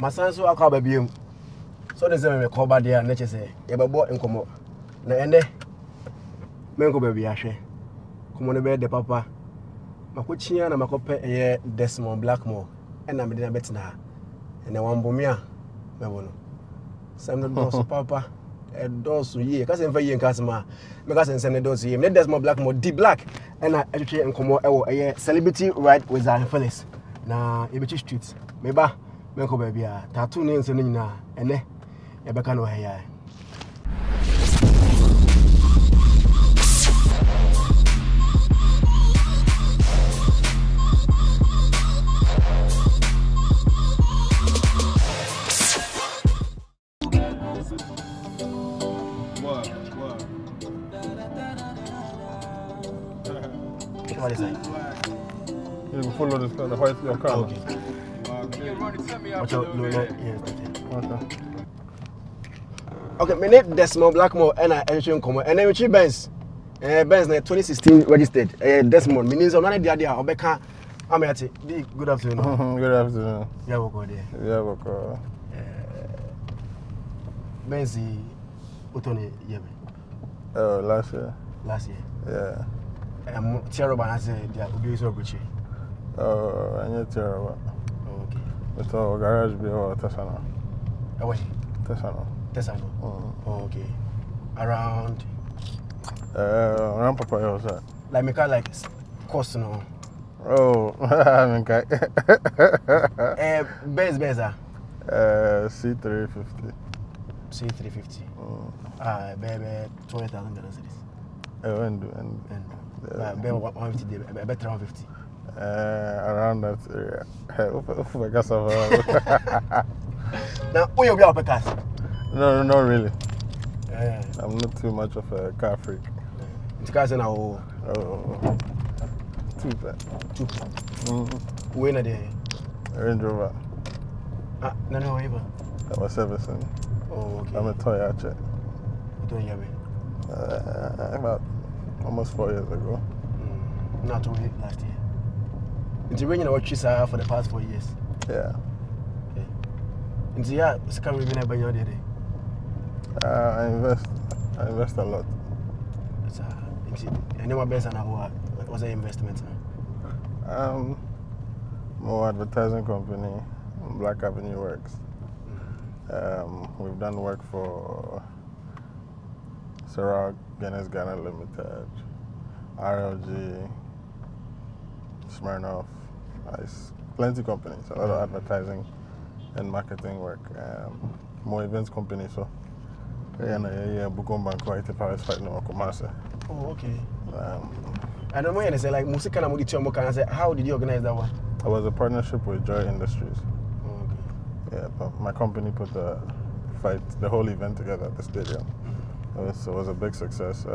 My son so akwa ba biem. So they say me call back there na say e be bo nkomo. Na ende me nko ba bi ahwe. Komo no be de papa. Makochia na makope eye Desmond Blackmore. E na me de na betina. E na wambomi a me wono. Sam no do papa. E do so ye. Ka se mfa ye nka asema. Me ka se nsem ne do so ye. Me Desmond Blackmore di black. E na etwe nkomo e wo eye celebrity ride with Zionfelix. Na Ebechi Street. Me ba me nko ba bia. Tattoo ne nsem nyina ene e be ka no heya. What is that? You can follow this kind of white your car. Okay. Watch out, no, okay. Okay, my name Desmond Blackmore and I actually come and then which Benz. Benz 2016 registered. Desmond, meaning so many the idea Obeka Amiati. Good afternoon. Good afternoon. Yeah, we go there. Yeah, we go. Benz Utoni Yemi. Oh, last year. Last year. Yeah. Terrible, I said, they are so good. Oh, I need terrible. Okay. But our garage be or Tesano. Away. Tesano. Tesano. Okay. Around. Around Papa also. Like me like cost no. Oh, I mean, Benz. C350. C350. Baby, $20,000. And 150, better 150. Around that area. Now, who you be up a car? No, not really. I'm not too much of a car freak. It's cars now. Oh, too bad. When are they? Range Rover. No, even. I was servicing. Oh, okay. I'm a toy archer. What do you about almost 4 years ago. Not too late last year. It's raining what you saw for the past 4 years. Yeah. Okay. And so yeah, it's coming in by your day. I invest a lot. It's I know my best and what was the investment? More advertising company, Black Avenue Works. We've done work for Ciroc, Guinness Ghana Limited, RLG, Smirnoff, plenty companies, a lot of advertising and marketing work. More events companies, so Bukom Bank quite fight no commerce. Oh, okay. I don't know when they say like music and I say, how did you organize that one? I was a partnership with Joy Industries. Oh, okay. Yeah, but my company put the whole event together at the stadium. It was a big success.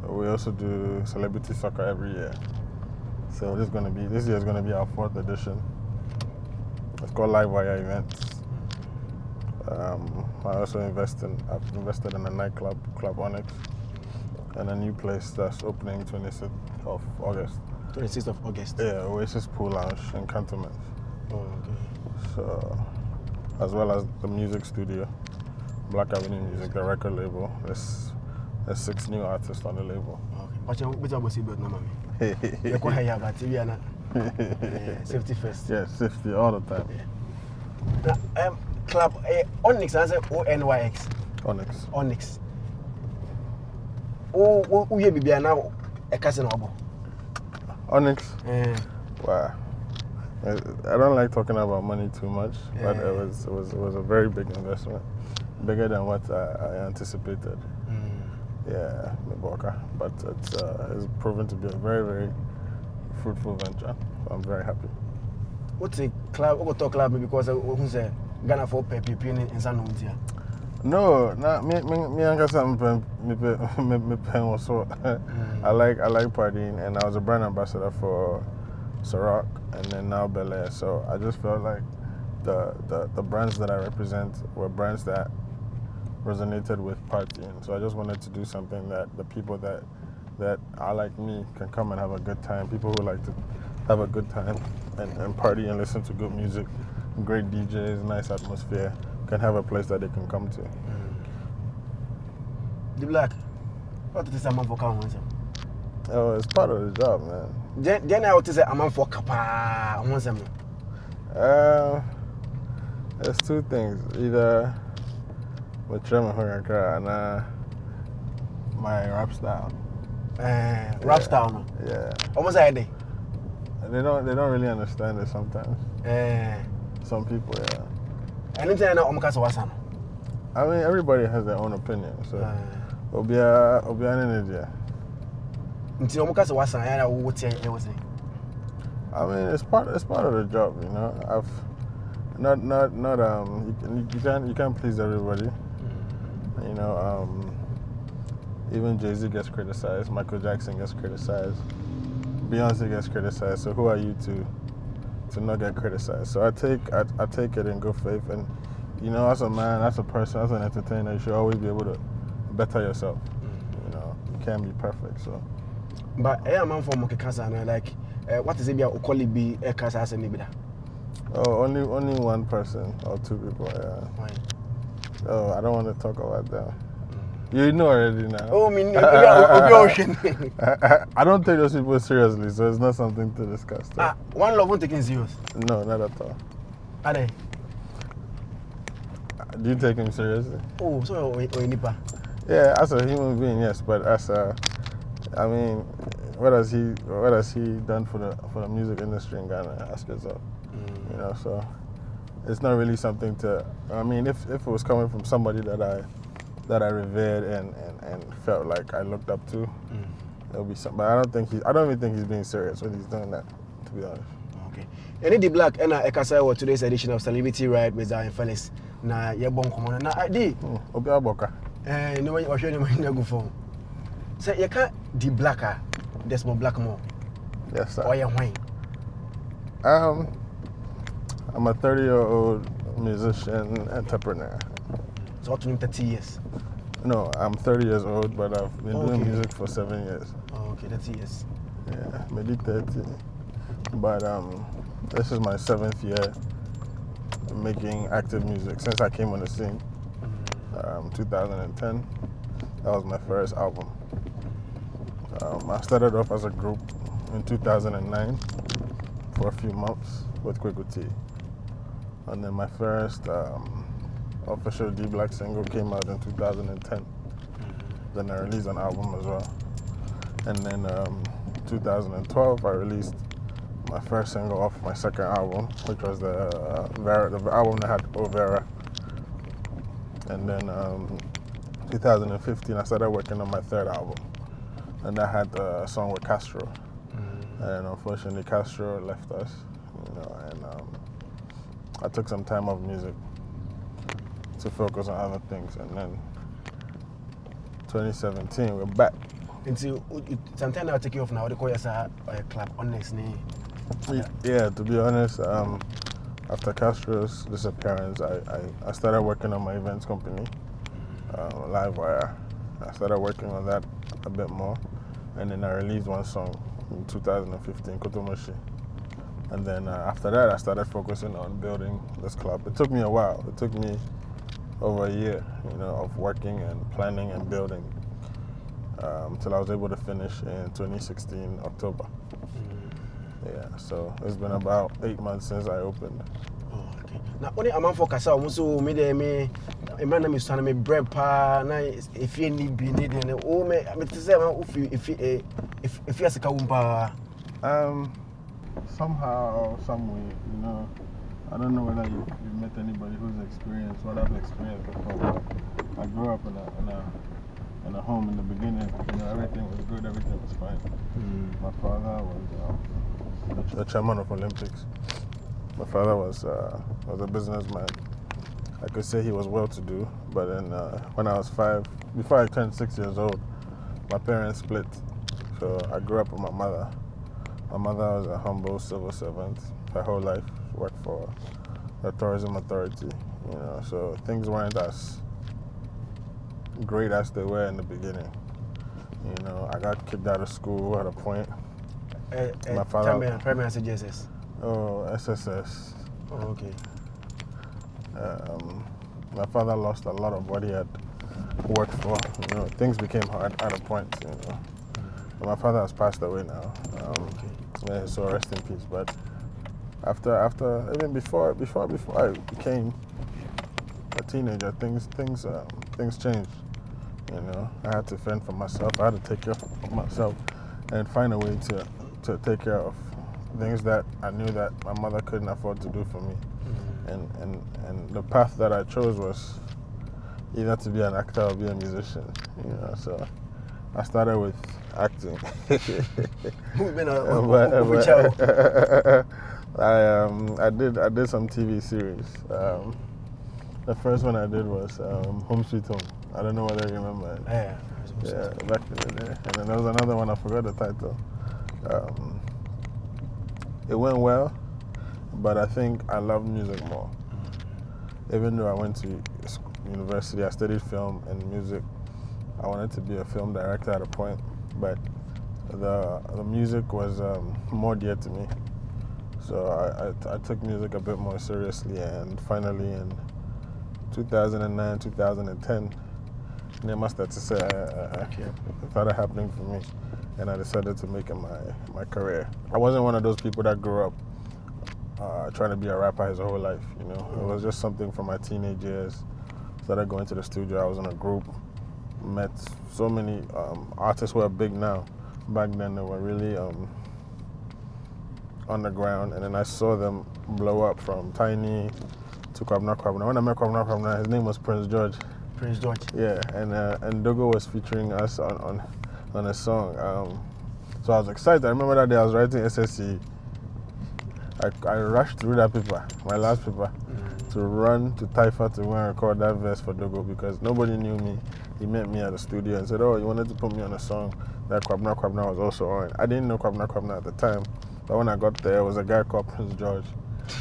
We also do celebrity soccer every year. So this year is going to be our 4th edition. It's called Live Wire Events. I also I've invested in a nightclub, Club Onyx, and a new place that's opening 26th of August. 26th of August? Yeah, Oasis Pool Lounge in Cantonments. Oh, okay. So, as well as the music studio, Black Avenue Music, the record label. There's 6 new artists on the label. Okay. But which I was about no You're quite high about TV and safety first. Yeah, safety all the time. Yeah. Now, Club Onyx, I say ONYX. Onyx. Onyx. Who you be now a cousin of Onyx? Wow. I don't like talking about money too much, but it was a very big investment, bigger than what I anticipated. Yeah, but it's proven to be a very, very fruitful venture. So I'm very happy. What's a club? What talk club? Because who's a Ghana for people in San Lucia? No, me also. I like partying, and I was a brand ambassador for Ciroc and then now Bel Air. So I just felt like the brands that I represent were brands that resonated with partying. So I just wanted to do something that the people that are like me can come and have a good time. People who like to have a good time and party and listen to good music great DJs, nice atmosphere, can have a place that they can come to. The Black, what is a man for count? Oh, it's part of the job, man. Then I would say a man for Kappa. There's two things. Either my German and my rap style. Rap style, no? Yeah. Almost a day. They don't really understand it sometimes. Some people, yeah. Anything I know, Omkasa. I mean, everybody has their own opinion, so Obia Energy. Until Omkasa was I would say it was. I mean, it's part of the job, you know. I've not you can't please everybody. You know, even Jay-Z gets criticized, Michael Jackson gets criticized, Beyonce gets criticized. So who are you to not get criticized? So I take it in good faith, and you know, as a man, as a person, as an entertainer, you should always be able to better yourself. You know, you can't be perfect. So, but I am man for Mokekasa, like. What is it about Okoli be a casa as a nibida? Oh, only one person or two people, yeah. Why? Oh, I don't want to talk about that. You know already now. Oh, I don't take those people seriously, so it's not something to discuss. One love won't take it serious? No, not at all. Are they? Do you take him seriously? Oh, so Nipa? Yeah, as a human being, yes, but as a, I mean, what has he done for the music industry in Ghana? Ask yourself. You know, so it's not really something to. I mean, if it was coming from somebody that I revered and felt like I looked up to, it would be something. But I don't even think he's being serious when he's doing that, to be honest. Okay. Any the Black and Ekasa or today's edition of Celebrity Ride with Zionfelix. Na yebon komo na adi. Obi aboka. No way or show you my go phone. Say you can't the Blacker. There's more black more. Yes, sir. Or you wine? I'm a 30-year-old musician entrepreneur. So what 30 years? No, I'm 30 years old, but I've been doing music for 7 years. Oh, okay, 30 years. Yeah, maybe 30. But this is my 7th year making active music since I came on the scene. 2010. That was my first album. I started off as a group in 2009 for a few months with Kwekuti. And then my first official D Black single came out in 2010. Then I released an album as well. And then 2012 I released my first single off my second album, which was the album that had O Vera. And then 2015 I started working on my third album. And I had a song with Castro, and unfortunately Castro left us, you know, and I took some time off music to focus on other things, and then 2017 we're back. Until sometimes I'll take you off now. They call you a club on next name. Yeah, to be honest, after Castro's disappearance, I started working on my events company, Livewire. I started working on that a bit more. And then I released one song in 2015, Kotomoshi. And then after that, I started focusing on building this club. It took me a while. It took me over a year, you know, of working and planning and building until I was able to finish in 2016, October. Yeah, so it's been about 8 months since I opened. Oh, okay. Now, only a man for Casa, also me a man name is me bread pa. Na if you need be needing, oh me to say if you ask a kaumpa. Somehow, some way, you know, I don't know whether you've met anybody who's experienced what I've experienced before. But I grew up in a home in the beginning. You know, everything was good, everything was fine. My father was the chairman of Olympics. My father was a businessman. I could say he was well-to-do, but then when I was 5, before I turned 6 years old, my parents split. So I grew up with my mother. My mother was a humble civil servant her whole life, worked for the tourism authority, you know, so things weren't as great as they were in the beginning. You know, I got kicked out of school at a point. My father. Primary SSS. Oh, SSS. Oh, okay. My father lost a lot of what he had worked for. You know, things became hard at a point. You know, but my father has passed away now. So rest in peace. But after even before I became a teenager, things changed. You know, I had to fend for myself. I had to take care of myself and find a way to take care of things that I knew that my mother couldn't afford to do for me. And the path that I chose was either to be an actor or be a musician. You know, so I started with acting. I did some TV series. The first one I did was Home Sweet Home. I don't know whether you remember it. Yeah, back in the day. And then there was another one, I forgot the title. It went well, but I think I loved music more. Even though I went to university, I studied film and music. I wanted to be a film director at a point, but the music was more dear to me. So I took music a bit more seriously, and finally in 2009, 2010, Nema started to say it started happening for me, and I decided to make it my career. I wasn't one of those people that grew up trying to be a rapper his whole life. You know, it was just something from my teenage years. Started going to the studio. I was in a group, met so many artists who are big now. Back then they were really underground, and then I saw them blow up from tiny to Kwabna. When I met Kwabna, his name was Prince George. Prince George. Yeah, and Dogo was featuring us on a song. So I was excited. I remember that day I was writing SSC. I rushed through that paper, my last paper, to run to Taifa to go and record that verse for Dogo because nobody knew me. He met me at the studio and said, "Oh, you wanted to put me on a song that Kwabna was also on." I didn't know Kwabna at the time, but when I got there, it was a guy called Prince George.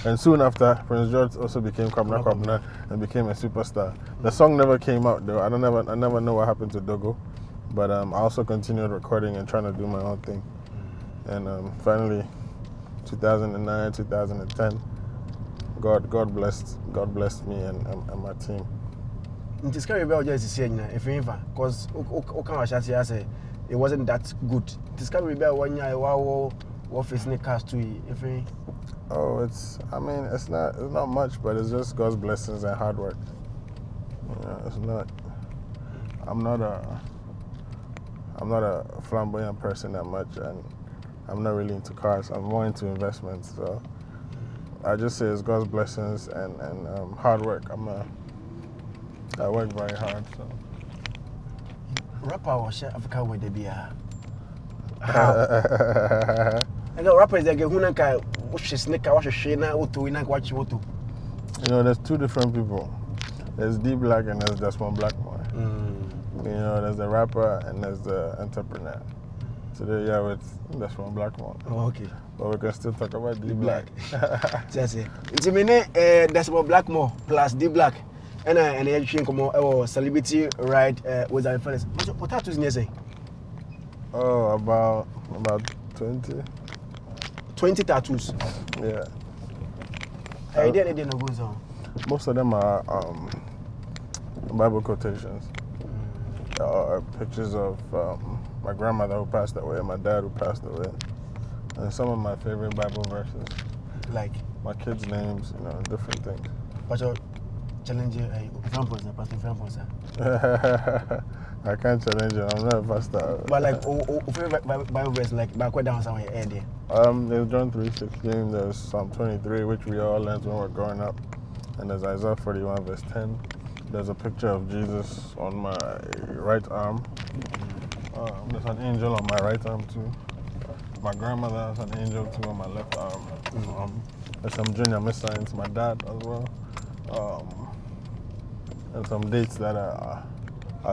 And soon after, Prince George also became Kwabna and became a superstar. The song never came out though. I never know what happened to Dogo, but I also continued recording and trying to do my own thing. And finally, 2009, 2010, God blessed me and my team. It's scary about just saying if because it wasn't that good. It's scary about one year what facing cast to if Oh, it's not much, but it's just God's blessings and hard work. You know, it's not. I'm not a flamboyant person that much, and I'm not really into cars. I'm more into investments. So I just say it's God's blessings and hard work. I work very hard. So rapper or Africa where they be how? And the rapper is like who You know, there's two different people. There's D Black and there's Desmond Blackmore. You know, there's the rapper and there's the entrepreneur. Today, yeah, with Desmond Blackmore. Oh, okay. But we can still talk about D Black. That's it. It's a Desmond Blackmore plus D Black. And I think celebrity ride with Zionfelix. What tattoos you say? Oh, about 20. 20 tattoos. Yeah. I didn't know goes on. Most of them are Bible quotations. Pictures of my grandmother who passed away, my dad who passed away, and some of my favorite Bible verses. Like? My kids' names, you know, different things. But your challenge Pastor Frank. I can't challenge you, I'm not a pastor. But like, favorite Bible verse, like backward down somewhere there. There's John 3:16, there's Psalm 23, which we all learned when we were growing up, and there's Isaiah 41 verse 10. There's a picture of Jesus on my right arm. There's an angel on my right arm too. My grandmother has an angel too on my left arm. There's some junior miss signs, my dad as well. And some dates that are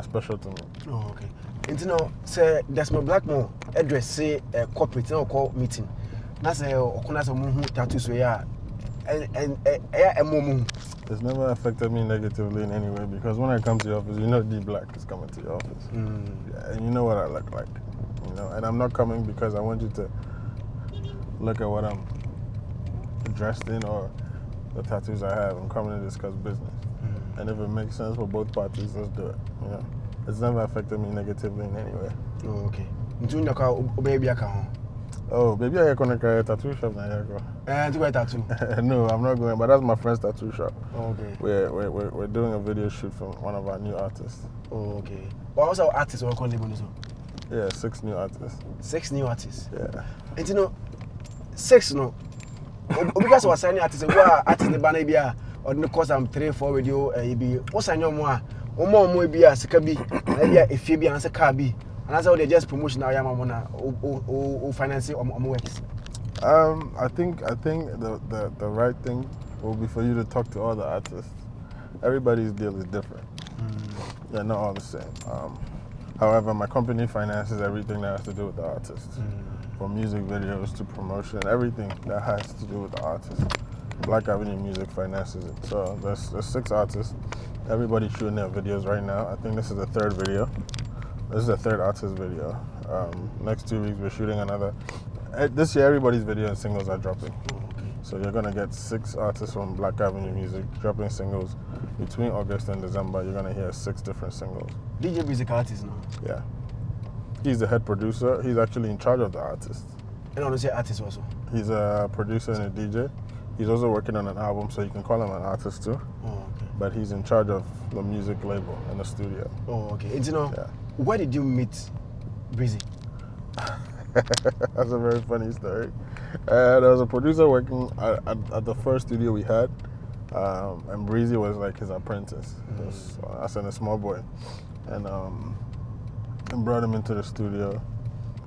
special to me. Oh, okay. And you know, say Desmond Blackmore address say a corporate no call meeting. Na say okuna say muhu tattoo so ya and It's never affected me negatively in any way because when I come to your office, you know D Black is coming to your office. Yeah, and you know what I look like. You know, and I'm not coming because I want you to look at what I'm dressed in or the tattoos I have and coming to discuss business. And if it makes sense for both parties, let's do it. You know, it's never affected me negatively in any way. Oh, okay. Oh, baby, I gonna carry a tattoo shop now. Tattoo? No, I'm not going, but that's my friend's tattoo shop. Oh, okay. We're doing a video shoot from one of our new artists. Oh, okay. But also artists or yeah, 6 new artists. 6 new artists? Yeah. And you know, 6 no. Because we're signing artists, we are artists in the Banabia or the course I'm 3-4 video, be what's I know more. More be a Sikabi, maybe a Phoebe and a Kabi. And that's how they just promotion now, Yamamona, or financing or works. I think the right thing will be for you to talk to all the artists. Everybody's deal is different. They're not all the same. However, my company finances everything that has to do with the artists. From music videos to promotion, everything that has to do with the artists. Black Avenue Music finances it. So there's 6 artists. Everybody's shooting their videos right now. I think this is the 3rd video. This is the 3rd artist video. Next 2 weeks we're shooting another. This year everybody's video and singles are dropping. So you're gonna get 6 artists from Black Avenue Music dropping singles. Between August and December, you're gonna hear 6 different singles. DJ Breezy artist now? Yeah. He's the head producer. He's actually in charge of the artist. And I don't say artist also? He's a producer and a DJ. He's also working on an album, so you can call him an artist too. Oh, okay. But he's in charge of the music label and the studio. Oh, okay. And you know, yeah. Where did you meet Breezy? That's a very funny story. There was a producer working at the first studio we had, and Breezy was like his apprentice. I sent a small boy, and brought him into the studio.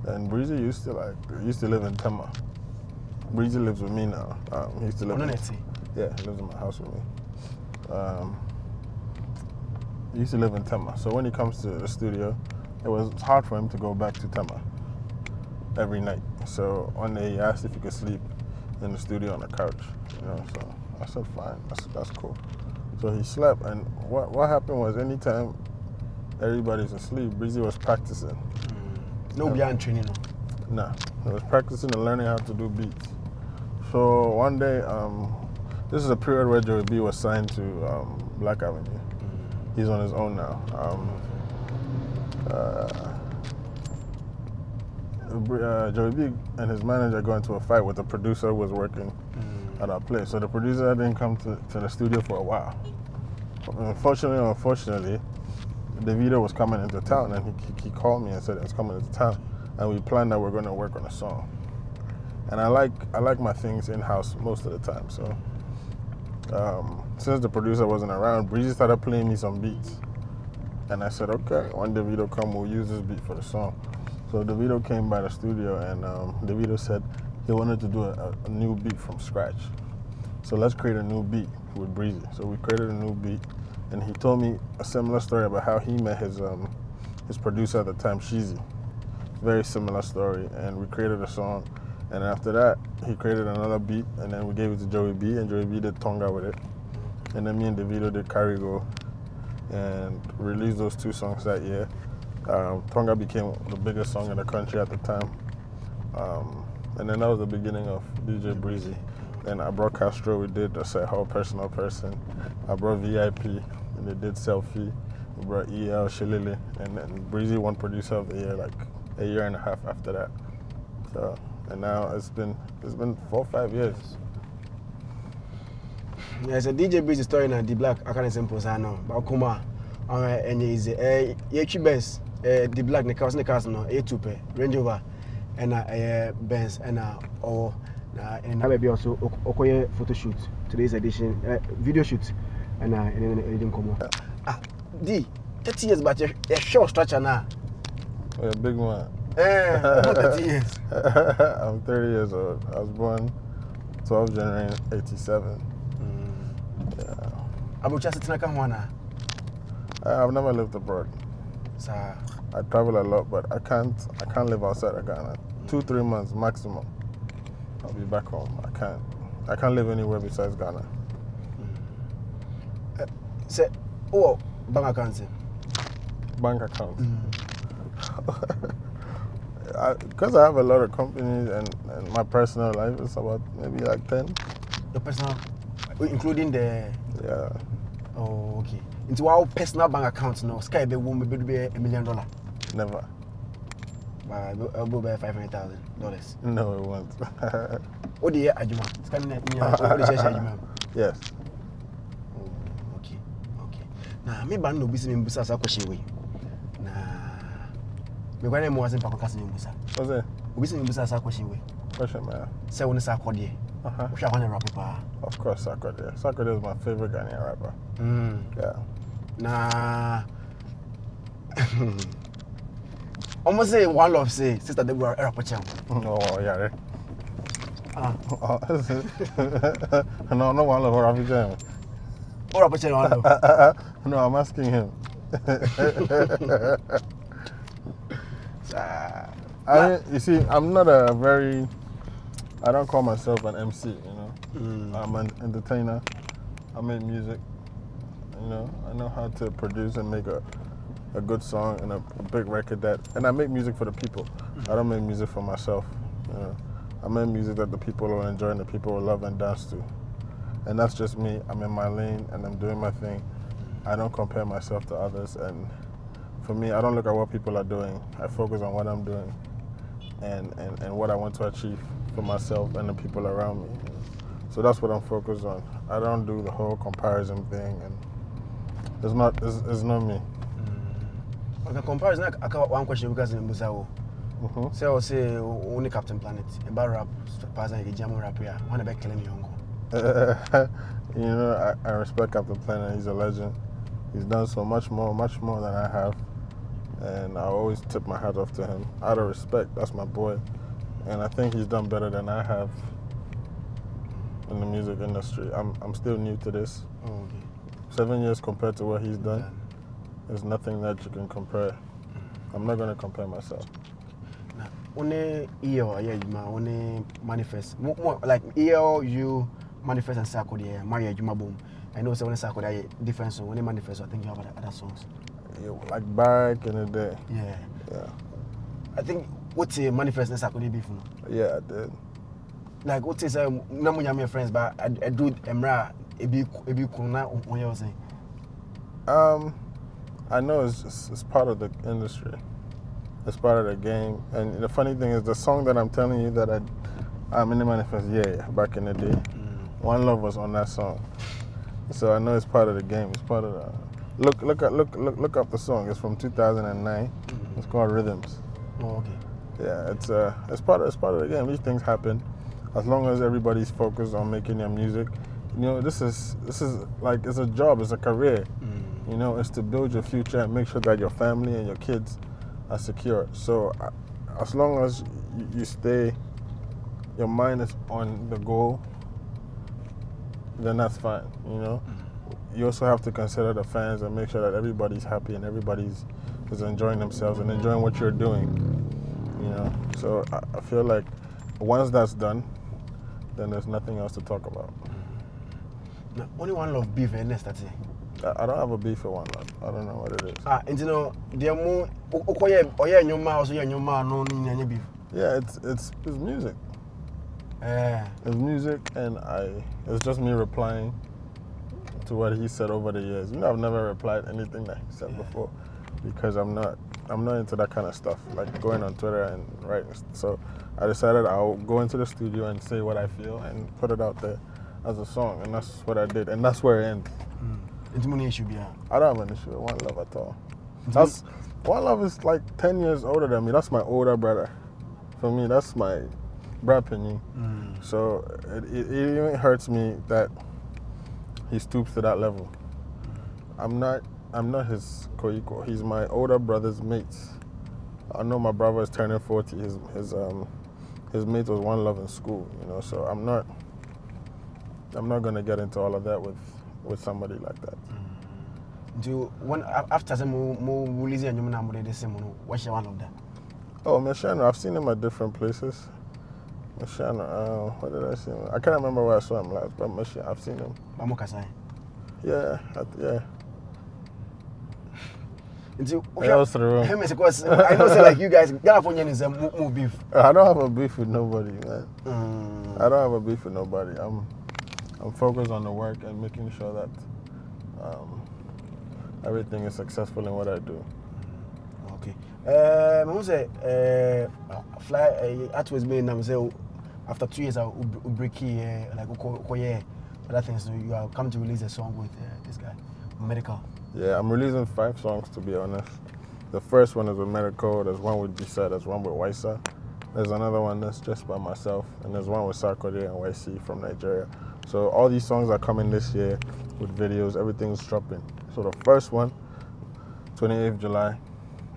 And Breezy used to live in Tema. Breezy lives with me now. He used to live. Yeah, he lives in my house with me. He used to live in Tema. So when he comes to the studio, it was hard for him to go back to Tema every night. So one day he asked if he could sleep in the studio on the couch. You know, so I said fine. That's cool. So he slept, and what happened was anytime everybody's asleep, Breezy was practicing. No beyond training. No, he was practicing and learning how to do beats. So one day, this is a period where Joey B was signed to Black Avenue. He's on his own now. Joey B and his manager got into a fight with the producer who was working at our place. So the producer didn't come to the studio for a while. Unfortunately or unfortunately, Davido was coming into town, and he called me and said he was coming into town, and we planned that we're going to work on a song. And I like my things in-house most of the time. So since the producer wasn't around, Breezy started playing me some beats. And I said, okay, when Davido come, we'll use this beat for the song. So Davido came by the studio, and Davido said he wanted to do a new beat from scratch. So let's create a new beat with Breezy. So we created a new beat, and he told me a similar story about how he met his producer at the time, Sheezy. Very similar story, and we created a song. And after that, he created another beat, and then we gave it to Joey B, and Joey B did Tonga with it. And then me and Davido did Carigo, and released those 2 songs that year. Tonga became the biggest song in the country at the time. And then that was the beginning of DJ Breezy. And I brought Castro, we did a whole personal person. I brought VIP, and they did Selfie. We brought EL, Shilili, and then Breezy won Producer of the Year like a year and a half after that. So, and now it's been 4 or 5 years. Yeah, it's a DJ Breezy story now. The Black I can't simple say now. But Kuma, and is best. The Black the cars no A2 Range Rover, and Benz and and I be also Okoye photo shoot today's edition video shoot and then didn't come on. D 30 years but a short structure now. A big one. 30 years. I'm 30 years old. I was born 12 January 87. Yeah. I've never lived abroad. Sir. I travel a lot, but I can't live outside of Ghana. 2-3 months maximum. I'll be back home. I can't live anywhere besides Ghana. Say, bank account. Bank account. Because I have a lot of companies and my personal life is about maybe like 10. Your personal Including the... Yeah. Oh, okay. Into our personal bank account now, Sky be $1 million. Never. I'll go by $500,000. No, it won't. What the year, Ajuma? Sky me, what is Ajuma? Yes. Oh, okay. Now, maybe I know business in Busa Sakoshi. Nah, me go na mo wasin pakokasa in Busa. What's it? Business in Busa Sakoshi way. Question, man. Say when it's Sakodi. Which I want to rap it. Of course, Sakode. Sakode is my favorite Ghanaian rapper. Yeah. Nah. Almost say one love say sister they were rap channel. Oh yeah. No, one love rap channel. What rap channel? No, I'm asking him. You see, I'm not I don't call myself an MC, you know. I'm an entertainer. I make music, you know. I know how to produce and make a good song and a big record and I make music for the people. I don't make music for myself, you know. I make music that the people will enjoy and the people will love and dance to. And that's just me. I'm in my lane and I'm doing my thing. I don't compare myself to others, and for me, I don't look at what people are doing. I focus on what I'm doing and what I want to achieve for myself and the people around me. So that's what I'm focused on. I don't do the whole comparison thing, and it's not me. Okay, comparison, I got one question because in Busao. So I say only Captain Planet, about rap, passing a German rap here. One about killing me, uncle. You know, I respect Captain Planet. He's a legend. He's done so much more than I have. And I always tip my hat off to him. Out of respect, that's my boy. And I think he's done better than I have in the music industry. I'm still new to this. Oh, okay. 7 years compared to what he's done, there's nothing that you can compare. I'm not going to compare myself. Now, only only manifest. More like you manifest and Sako there, Maria Juma Boom. I know so when Sako there different song. When manifest, I think you have other songs. Yeah, like back in the day. Yeah. Yeah. I think what's a manifest and Sako beef? Yeah, I did. Like what is no friends, but I do Emra ebi kuna on you saying. I know it's part of the industry. It's part of the game. And the funny thing is, the song that I'm telling you that I'm in the manifest, yeah, back in the day, One Love was on that song. So I know it's part of the game. It's part of the look up the song. It's from 2009. It's called Rhythms. Oh, okay. Yeah, it's part of the game. These things happen. As long as everybody's focused on making their music, you know, this is like, it's a job, it's a career. You know, it's to build your future and make sure that your family and your kids are secure. So as long as your mind is on the goal, then that's fine, you know. You also have to consider the fans and make sure that everybody's happy and everybody's enjoying themselves and enjoying what you're doing, you know. So I feel like once that's done, then there's nothing else to talk about. Now, only One Love beef and that's it. I don't have a beef with One Love. I don't know what it is. And you know, there are more. No beef. Yeah, it's music. It's music, and it's just me replying to what he said over the years. You know, I've never replied anything that he said before, because I'm not into that kind of stuff, like going on Twitter and writing. So I decided I'll go into the studio and say what I feel and put it out there as a song, and that's what I did, and that's where it ends. I don't have an issue with One Love at all. One Love is like 10 years older than me. That's my older brother. For me, that's my brapini. So it even hurts me that he stoops to that level. I'm not his co-equal. He's my older brother's mate. I know my brother is turning 40. His mate was One Love in school, you know. So I'm not gonna get into all of that with somebody like that. After some release and what's One Love that? Oh, Meshana, I've seen him at different places. Meshana, what did I see him? I can't remember where I saw him last, but Meshana, I've seen him. Yeah, yeah. I know, say like you guys, Californian is a more beef. I don't have a beef with nobody, man. I don't have a beef with nobody. I'm focused on the work and making sure that everything is successful in what I do. Okay. I say fly artworks being now say after 2 years I will break here like other things. So you are coming to release a song with this guy, Medical. Yeah, I'm releasing 5 songs to be honest. The first one is with Medical, there's one with B-Side, there's one with Waisa. There's another one that's just by myself, and there's one with Sarkodie and YC from Nigeria. So all these songs are coming this year with videos, everything's dropping. So the first one, 28th July,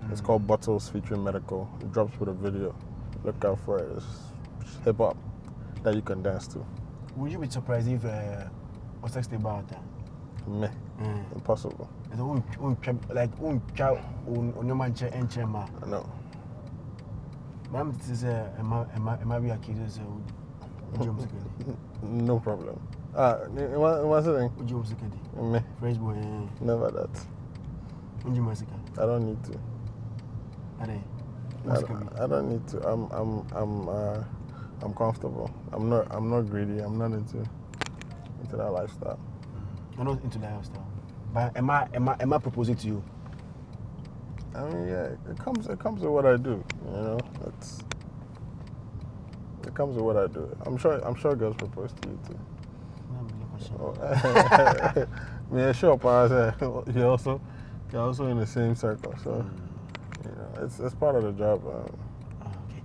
it's called Bottles featuring Medical. It drops with a video. Look out for it. It's hip-hop that you can dance to. Would you be surprised if what's next about that? Me. Impossible. Like on your man No. Ma'am, this is a be a kid is No problem. What's the thing? Jobs Me. Fresh boy. Never that. I don't need to. I don't need to. I'm comfortable. I'm not greedy. I'm not into that lifestyle. I'm not into that lifestyle. But am I proposing to you? I mean, yeah, it comes with what I do. You know, it comes with what I do. I'm sure girls propose to you too. Yeah, sure, but you're also in the same circle, so you know it's part of the job. Okay.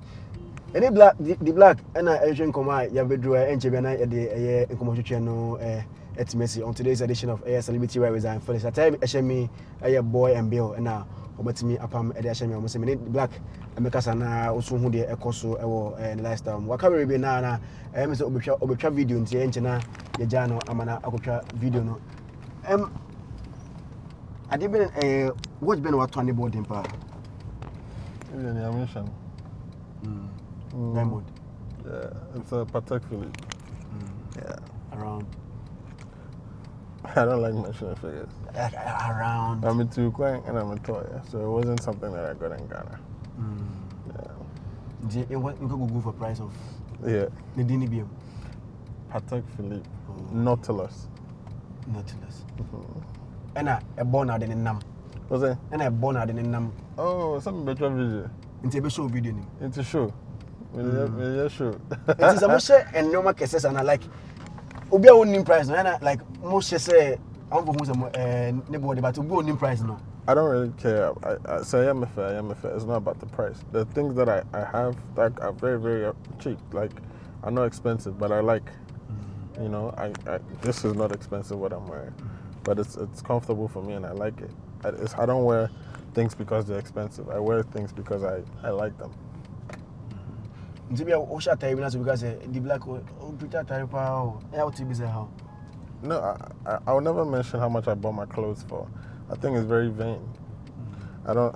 Any the black and I Asian come ya bedru enchebena the nkomohwehwe no Messy on today's edition of Celebrity with Zionfelix. At time Eshemi boy and bill and now obatimi apam e de Eshemi omo se me black emeka sana oso hu de ekoso ewo last time waka we be na me se obetwa video ntie enche na ye ja no amana akotwa video no ade be watch be no what on the board pa even the ammunition diamond yeah it's a Patek Philippe yeah around I don't like mentioning figures. Around. I'm into Quang and I'm a toy, so it wasn't something that I got in Ghana. Yeah. You can go for price of? Yeah. The DNBM. Patek Philippe. Nautilus. And a born out in Nam. What's that? And a born out in Nam. Oh, something better video. Into a show video. Into show. Yeah, show. It is a much and no more cases and I like. Obi a winning price no like most say am for who neighborhood but obi winning price no. I don't really care. I say I'm fair. It's not about the price. The things that I have that are very, very cheap. Like are not expensive, but I like. You know, I this is not expensive what I'm wearing, but it's comfortable for me and I like it. I don't wear things because they're expensive. I wear things because I like them. Because the black No, I will never mention how much I bought my clothes for. I think it's very vain. I don't.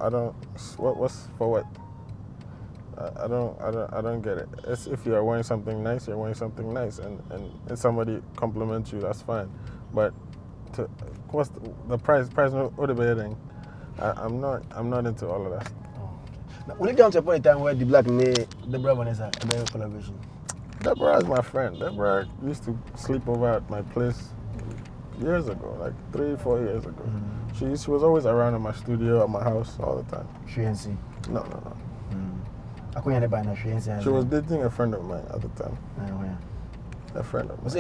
What's for what? I don't get it. It's if you are wearing something nice, you're wearing something nice, and somebody compliments you, that's fine. But what's the price? No, what about it? I'm not into all of that. Will it down to a point in time where the black and Deborah Vanessa a collaboration? Deborah is my friend. Deborah used to sleep over at my place years ago, like 3-4 years ago. She was always around in my studio, at my house, all the time. She No. She was dating a friend of mine at the time. A friend of mine.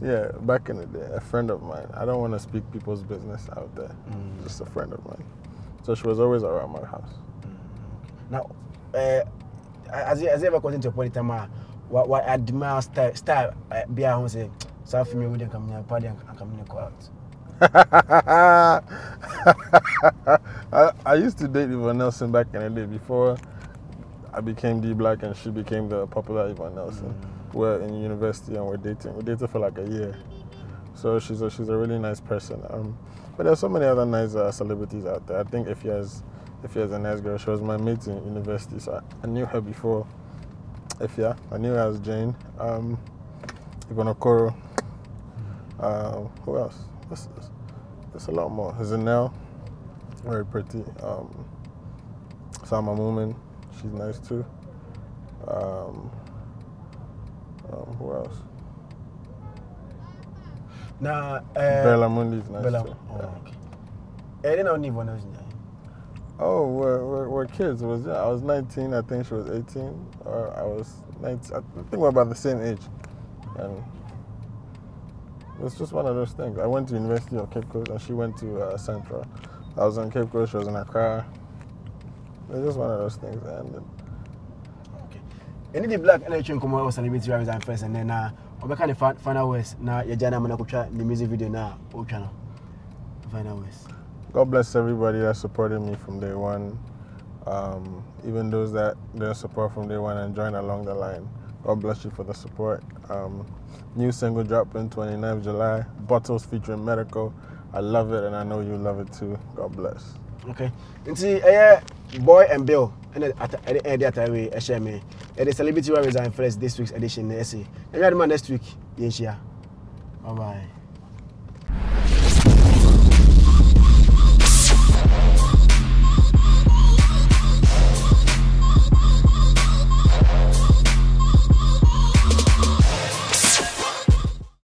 Yeah, back in the day, a friend of mine. I don't want to speak people's business out there. Just a friend of mine. So she was always around my house. Now, as you ever got into a point in time, what admire style be a home say, so for me, we didn't come near party and come near out. I used to date Yvonne Nelson back in the day before I became D Black and she became the popular Yvonne Nelson. We're in university and we're dating. We dated for like a year. So she's a really nice person. But there's so many other nice celebrities out there. I think if Ifya's a nice girl. She was my mate in university, so I knew her before Ifya. I knew her as Jane. Yvonne Okoro. Who else? There's a lot more. Zanelle, very pretty. Sama Moomin, she's nice too. Who else? Na Bella Mundi's nice. Bella. Too. Oh, okay. I didn't even know. Oh, we're kids. I was 19. I think she was 18. Or I was 19. I think we're about the same age. And it was just one of those things. I went to University of Cape Coast and she went to Central. I was in Cape Coast. She was in Accra. It was just one of those things. And okay. Any the black energy come out celebrity Zionfelix and then we can final words na ya jana mana kucha the music video na o channel. Final words. God bless everybody that supported me from day one. Even those that didn't support from day one and joined along the line. God bless you for the support. New single dropping 29th July. Bottles featuring Medical. I love it and I know you love it too. God bless. Okay. Nti Boy and Bill and at that way share me. The celebrity Zionfelix this week's edition essay. And next week. Yes, yeah. Bye bye.